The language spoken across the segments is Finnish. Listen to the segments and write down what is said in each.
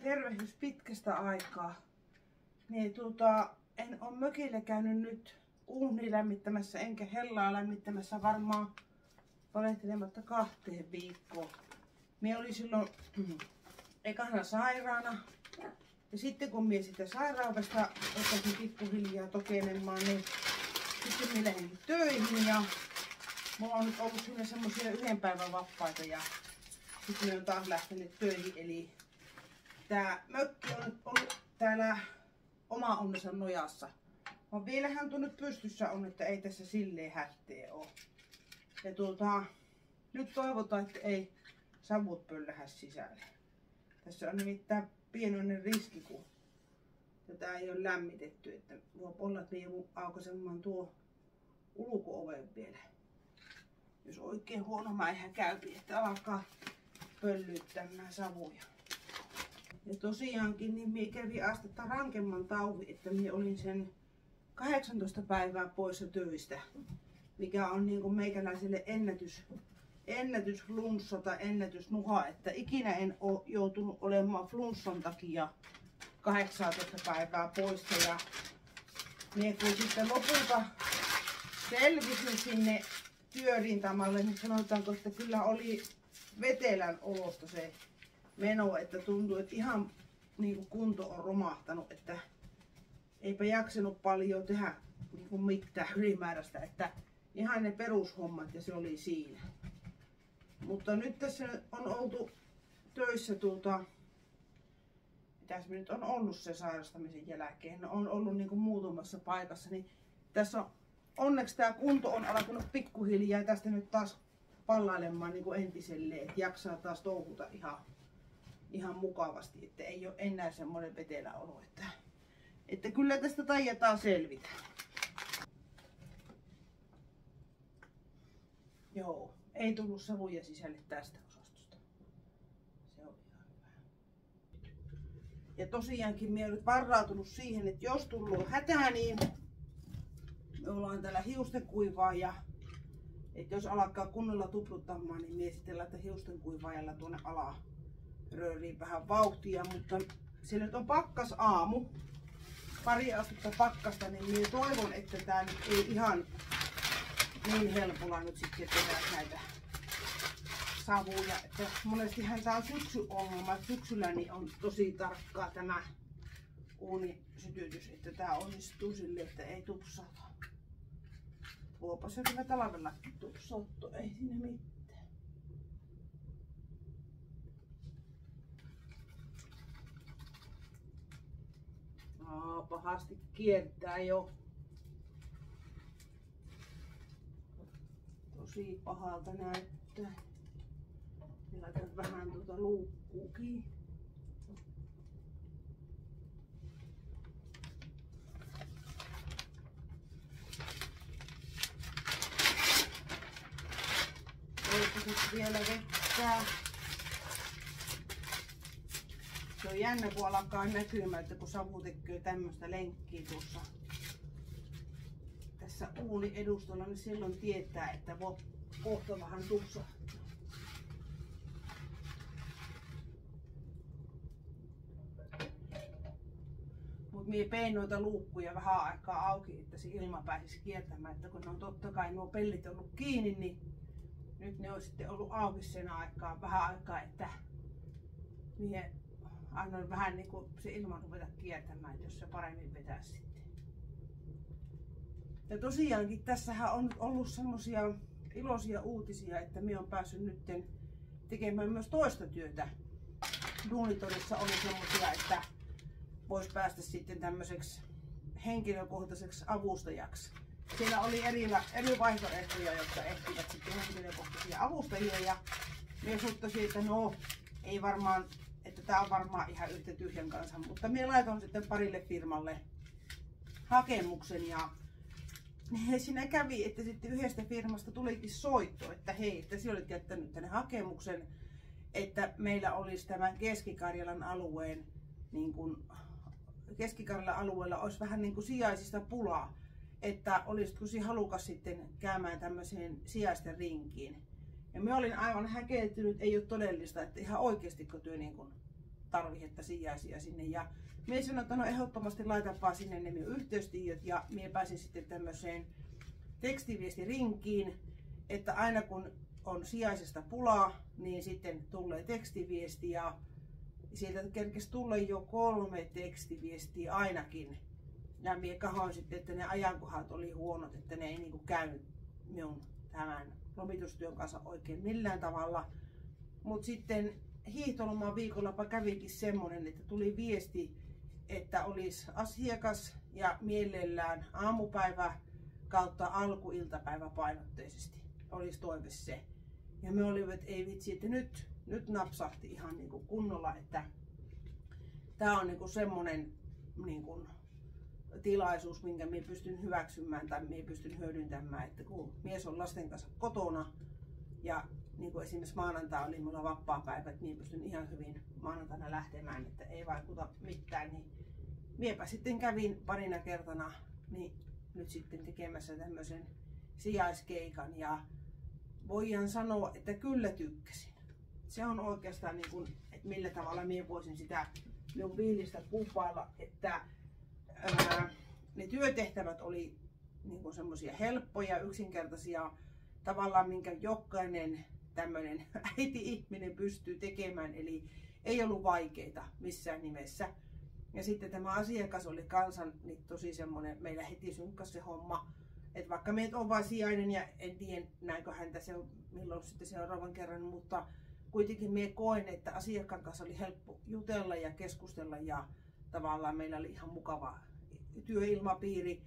Tervehdys pitkästä aikaa. Niin, en ole mökillä käynyt nyt uuni lämmittämässä enkä hellaa lämmittämässä varmaan valehtelematta 2 viikkoon. Minä olin silloin ekana sairaana ja sitten kun minä sitä sairaudesta ottaisin pikkuhiljaa tokenemaan, niin sitten minä lähdin töihin ja mulla on nyt ollut siinä semmosia 1 päivän vapaita ja sitten minä olen taas lähtenyt töihin. Eli tää mökki on ollut täällä oma onnensa nojassa. Vaan vielähän tuo nyt pystyssä on, että ei tässä silleen hätteä oo. Ja nyt toivotaan, että ei savut pöllähä sisälle. Tässä on nimittäin pienoinen riski, kun tätä ei ole lämmitetty. Että voi olla, että me joudun aukaisemaan tuo ulko-oven vielä. Jos oikein huono mäihä käypi, että alkaa pöllyyttämään savuja. Ja tosiaankin niin minä kävin astetta rankemman tauvi, että minä olin sen 18 päivää poissa töistä, mikä on niin kuin meikäläiselle ennätys flunssa tai ennätysnuha, että ikinä en ole joutunut olemaan flunssan takia 18 päivää poissa. Ja minä kun sitten lopulta selvisin sinne työrintamalle, niin sanotaanko, että kyllä oli vetelän olosta se meno, että tuntuu, että ihan niin kuin kunto on romahtanut, että eipä jaksanut paljon tehdä niin kuin mitään ylimääräistä, että ihan ne perushommat ja se oli siinä. Mutta nyt tässä on oltu töissä mitäs me nyt on ollut se sairastamisen jälkeen, on ollut niin kuin muutamassa paikassa, niin tässä on onneksi tämä kunto on alkanut pikkuhiljaa ja tästä nyt taas pallailemaan niin kuin entiselleen, että jaksaa taas touhuta ihan mukavasti, että ei ole enää semmoinen vetelä olo, että kyllä tästä taidetaan selvitä. Joo, ei tullut savuja sisälle tästä osastosta. Se on ihan hyvä. Ja tosiaankin minä olen varautunut siihen, että jos tullut hätää, niin me ollaan täällä hiustenkuivaaja. Että jos alkaa kunnolla tupruttamaan, niin minä sitten laitan hiustenkuivaajalla tuonne alarööriin vähän vauhtia, mutta se nyt on pakkas aamu, 2 astetta pakkasta, niin minä toivon, että tää nyt ei ihan niin helpolla nyt sitten tehdä näitä savuja. Että monestihan tää on syksyongelma, että syksyllä niin on tosi tarkkaa tämä uunisytytys, että tää onnistuu silleen, että ei tupsata. Voipa se kyllä talvellakin tupsottu, ei siinä mitään. Pahasti kiertää jo. Tosi pahalta näyttää. Laitan vähän luukkuukin. Sitten vielä vetää. Se on jännä, kun alkaa näkymään, että kun savu tekee tämmöistä lenkkiä tuossa tässä uunin edustalla, niin silloin tietää, että voi kohta vähän tupsahtaa. Mutta minä pein noita luukkuja vähän aikaa auki, että se ilma pääsisi kiertämään, että kun ne on totta kai nuo pellit ollut kiinni, niin nyt ne on sitten ollut auki sen aikaa, vähän aikaa, että minä annoin vähän niin kuin se ilman ruveta kiertämään, jos se paremmin vetää sitten. Ja tosiaankin tässähän on ollut semmosia iloisia uutisia, että minä olen päässyt nyt tekemään myös toista työtä. Duunitorissa oli semmosia, että voisi päästä sitten tämmöiseksi henkilökohtaiseksi avustajaksi. Siellä oli eri vaihtoehtoja, jotka ehtivät sitten henkilökohtaisia avustajia ja minä suhtasin, että no ei varmaan, että tää on varmaan ihan yhtä tyhjän kanssa, mutta minä laitoin sitten parille firmalle hakemuksen ja siinä kävi, että sitten yhdestä firmasta tulikin soitto, että hei, että sinä olet jättänyt tänne hakemuksen, että meillä olisi tämän Keski-Karjalan alueen, niin kuin Keski-Karjalan alueella olisi vähän niin kuin sijaisista pulaa, että olisitko sinä halukas sitten käymään tämmöiseen sijaisten rinkiin. Ja minä olin aivan häkeltynyt, ei ole todellista, että ihan oikeasti kun työ niin kuin tarvihetta sijaisia sinne. Ja mie sanoin, että no ehdottomasti laitapa sinne ne minun yhteystiedot ja mie pääsin sitten tämmöiseen tekstiviestirinkiin, että aina kun on sijaisesta pulaa, niin sitten tulee tekstiviesti ja sieltä kerkesi tulla jo 3 tekstiviestiä ainakin. Ja mie kahoin sitten, että ne ajankohdat oli huonot, että ne ei niinku käynyt minun tämän lomitustyön kanssa oikein millään tavalla. Mut sitten hiihtoloman viikolla kävikin semmonen, että tuli viesti, että olisi asiakas ja mielellään aamupäivä kautta alkuiltapäivä painotteisesti. Olisi toive se. Ja me olimme, että ei vitsi, että nyt napsahti ihan niinku kunnolla, että tää on niinku semmonen niinku tilaisuus, minkä minä pystyn hyväksymään tai minä pystyn hyödyntämään, että kun mies on lasten kanssa kotona ja niin kuin esimerkiksi maanantai oli minulla vapaapäivä, että minä pystyn ihan hyvin maanantaina lähtemään, että ei vaikuta mitään, niin minäpä sitten kävin parina kertana niin nyt sitten tekemässä tämmöisen sijaiskeikan ja voidaan sanoa, että kyllä tykkäsin. Se on oikeastaan niin kuin, että millä tavalla minä voisin sitä minun fiilistä kuvailla, että ne työtehtävät oli niin semmoisia helppoja, yksinkertaisia, tavallaan minkä jokainen tämmöinen äiti-ihminen pystyy tekemään, eli ei ollut vaikeita missään nimessä. Ja sitten tämä asiakas oli kansan niin tosi semmoinen, meillä heti synkkas se homma, että vaikka meitä on vain sijainen ja en tiedä näinkö häntä se on, milloin sitten seuraavan kerran, mutta kuitenkin minä koen, että asiakkaan kanssa oli helppo jutella ja keskustella ja tavallaan meillä oli ihan mukava työilmapiiri.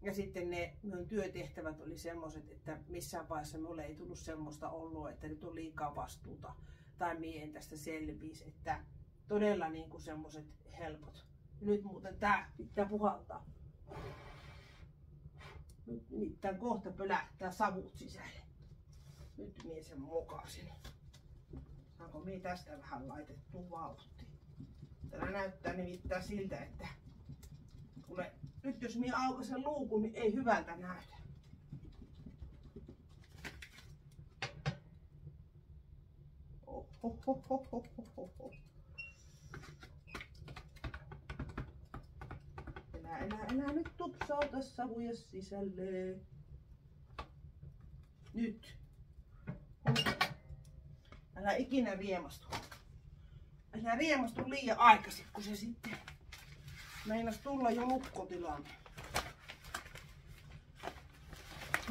Ja sitten ne minun työtehtävät oli semmoiset, että missään vaiheessa minulle ei tullut semmoista oloa, että nyt on liikaa vastuuta tai minä en tästä selviisi, että todella niin kuin semmoiset helpot. Nyt muuten tää pitää puhaltaa. Nyt nimittäin kohta pölähtää savut sisälle. Nyt minä sen mokasin. Saanko minä tästä vähän laitettua vauhtiin? Täällä näyttää nimittäin siltä, että kuule, nyt jos minä aukaisen luukun, niin ei hyvältä näytä. Älä nyt tupsauta savuja sisälle. Nyt. Älä ikinä riemastu. Älä riemastu liian aikaisin, kun se sitten meinas tulla jo lukkotilanne.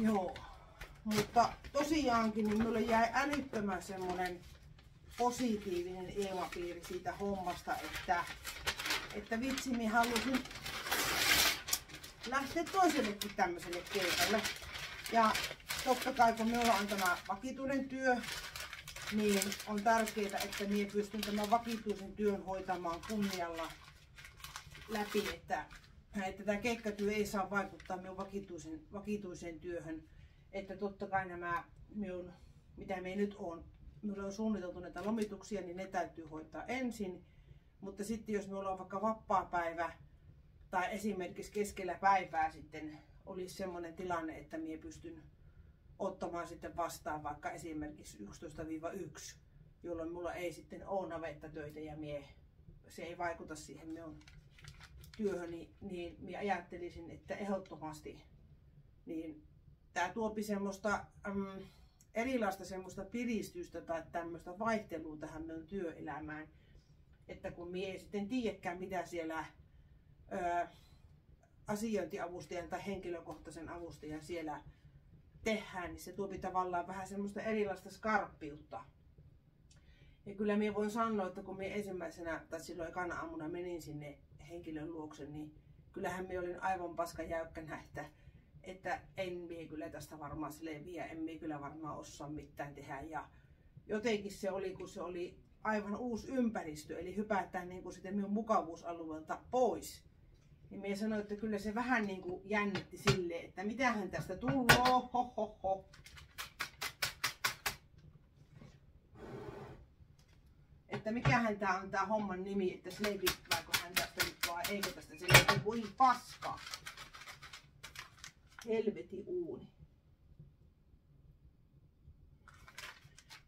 Joo. Mutta tosiaankin niin minulle jäi älyttömän semmonen positiivinen ilmapiiri siitä hommasta, että vitsi, minä halusin lähteä toisellekin tämmöiselle keikalle. Ja totta kai kun minulla on tämä vakituinen työ, niin on tärkeää, että minä pystyn tämän vakituisen työn hoitamaan kunnialla läpi, että tämä keikkatyö ei saa vaikuttaa minun vakituiseen työhön. Että totta kai nämä minun, mitä me nyt on, minulla on suunniteltu näitä lomituksia, niin ne täytyy hoitaa ensin. Mutta sitten jos minulla on vaikka vapaapäivä tai esimerkiksi keskellä päivää sitten olisi sellainen tilanne, että minä pystyn ottamaan sitten vastaan vaikka esimerkiksi 11-1, jolloin minulla ei sitten ole navettatöitä ja se ei vaikuta siihen minun työhöni, niin minä ajattelisin, että ehdottomasti niin tämä tuopi semmoista erilaista semmoista piristystä tai tämmöistä vaihtelua tähän minun työelämään, että kun minä ei sitten tiedäkään mitä siellä asiointiavustajan tai henkilökohtaisen avustajan siellä tehdään, niin se tuopi tavallaan vähän semmoista erilaista skarppiutta. Ja kyllä minä voin sanoa, että kun minä ensimmäisenä tai silloin ekana aamuna menin sinne henkilön luokse, niin kyllähän minä olin aivan paskajäykkänä, että en minä kyllä tästä varmaan selviä, en minä kyllä varmaan osaa mitään tehdä. Ja jotenkin se oli, kun se oli aivan uusi ympäristö, eli hypätään niin kuin sitten minun mukavuusalueelta pois. Niin minä sanoin, että kyllä se vähän niin kuin jännitti silleen, että mitähän tästä tulee. Että mikähän tää on tää homman nimi, että selvittääkö hän tästä nyt vai eikö tästä selvittää. Voi paska. Helveti uuni.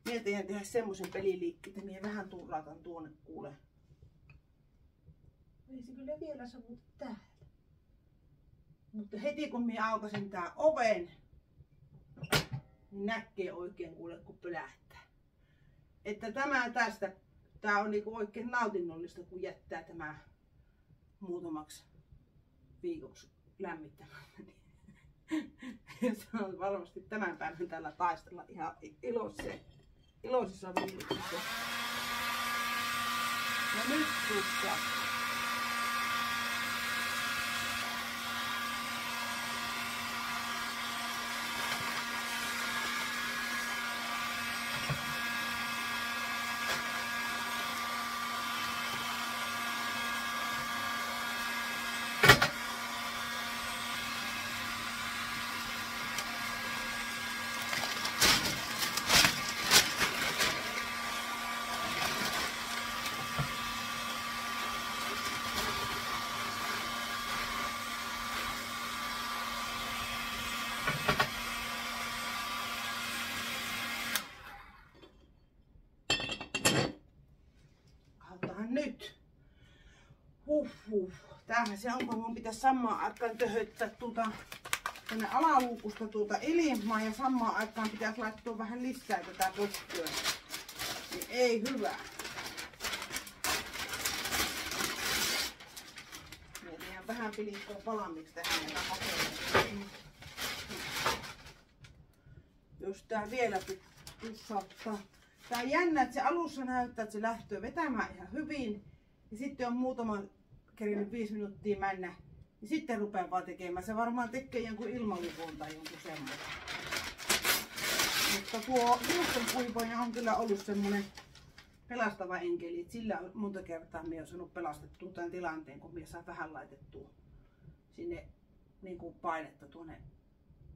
Minä tehdä semmoisen peliliikkeen, että minä vähän turrautan tuonne kuule kyllä vielä savut täällä. Mutta heti kun minä aukasin tää oven, niin näkee oikein kuule kun pölähtää. Että tää on niinku oikein nautinnollista kun jättää tämä muutamaksi viikoksi lämmittämään. Se on varmasti tämän päivän täällä taistella ihan iloisissa viikossa. Ja nyt tuossa. Nyt. Tämähän se on, kun mun pitäisi samaan aikaan töhöttää tänne alaluukusta ilmaa ja samaan aikaan pitäisi laittaa vähän lisää tätä pottia. Niin ei hyvä. Mietin vähän pilikkoa valmiiksi tähän ja pakeille. Jos tää vielä tussauttaa. Tää on jännä, että se alussa näyttää, että se lähtee vetämään ihan hyvin. Ja sitten on muutama kerinyt 5 minuuttia mennä. Ja sitten rupeaa vaan tekemään. Se varmaan tekee jonkun ilmaluvun tai jonkun semmoinen. Mutta tuo hiusten kuivaja on kyllä ollut semmoinen pelastava enkeli. Että sillä monta kertaa minä olen saanut pelastettua tämän tilanteen, kun minä saan vähän laitettua sinne niin kuin painetta tuonne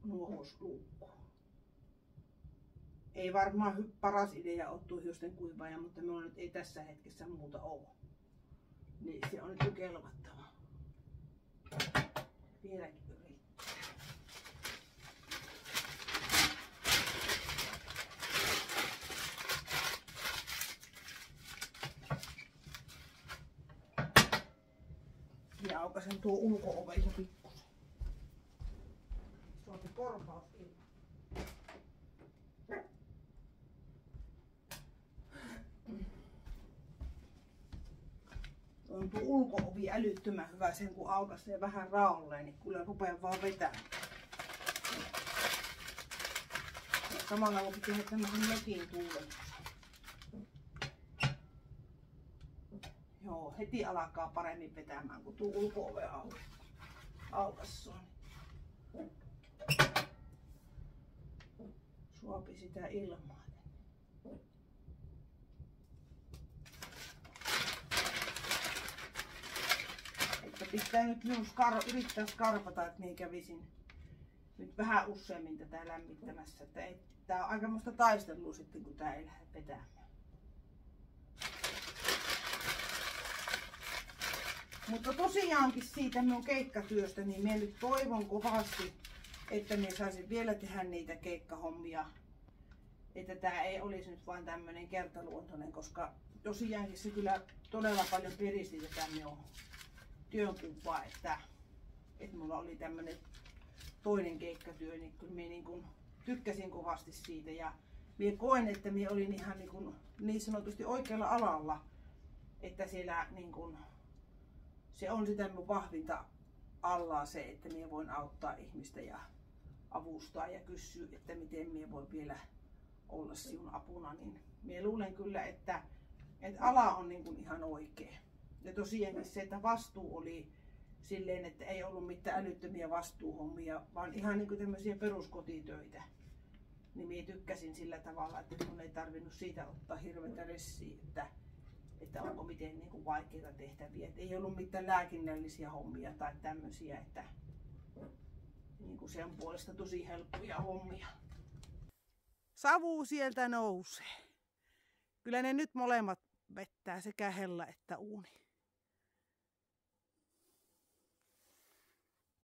nuohousluukkuun. Ei varmaan paras idea ole tuo hiusten kuivaaja, mutta minulla nyt ei tässä hetkessä muuta ole. Niin se on nyt jo kelvattava. Vieläkin yrittää. Ja aukasen tuo ulko-oven jo pikkusen. Se on se korvaus ilman. On tuo ulko-ovi älyttömän hyvä sen kun aukaisee vähän raolleen, niin kyllä rupeaa vaan vetämään. Samalla kun pitää tämmöisen mökin tuulen. Joo, heti alkaa paremmin vetämään kun tuo ulko-ove aukassaan. Suopi sitä ilmaa. Pitää nyt minun yrittää skarpata, että minä kävisin nyt vähän useammin tätä lämmittämässä. Tää on aikamoista taistelua sitten, kun tää ei lähde vetämään. Mutta tosiaankin siitä minun keikkatyöstä, niin minä nyt toivon kovasti, että minä saisin vielä tehdä niitä keikkahommia. Että tää ei olisi nyt vain tämmönen kertaluontoinen, koska tosiaankin se kyllä todella paljon piristi tätä minun työnkuvaa, että mulla oli tämmönen toinen keikkatyö, niin kyllä minä niin tykkäsin kovasti siitä ja minä koen, että minä olin ihan niin sanotusti oikealla alalla, että siellä se on sitä minun vahvinta allaa se, että minä voin auttaa ihmistä ja avustaa ja kysyä, että miten minä voin vielä olla sinun apuna, niin minä luulen kyllä, että ala on ihan oikea. Ja tosiaankin se, että vastuu oli silleen, että ei ollut mitään älyttömiä vastuuhommia, vaan ihan tämmöisiä peruskotitöitä. Niin minä tykkäsin sillä tavalla, että minun ei tarvinnut siitä ottaa hirveätä ressiä, että onko miten vaikeita tehtäviä. Et ei ollut mitään lääkinnällisiä hommia tai tämmöisiä, että se on puolesta tosi helppoja hommia. Savu sieltä nousee. Kyllä ne nyt molemmat vettää sekä hella että uuni.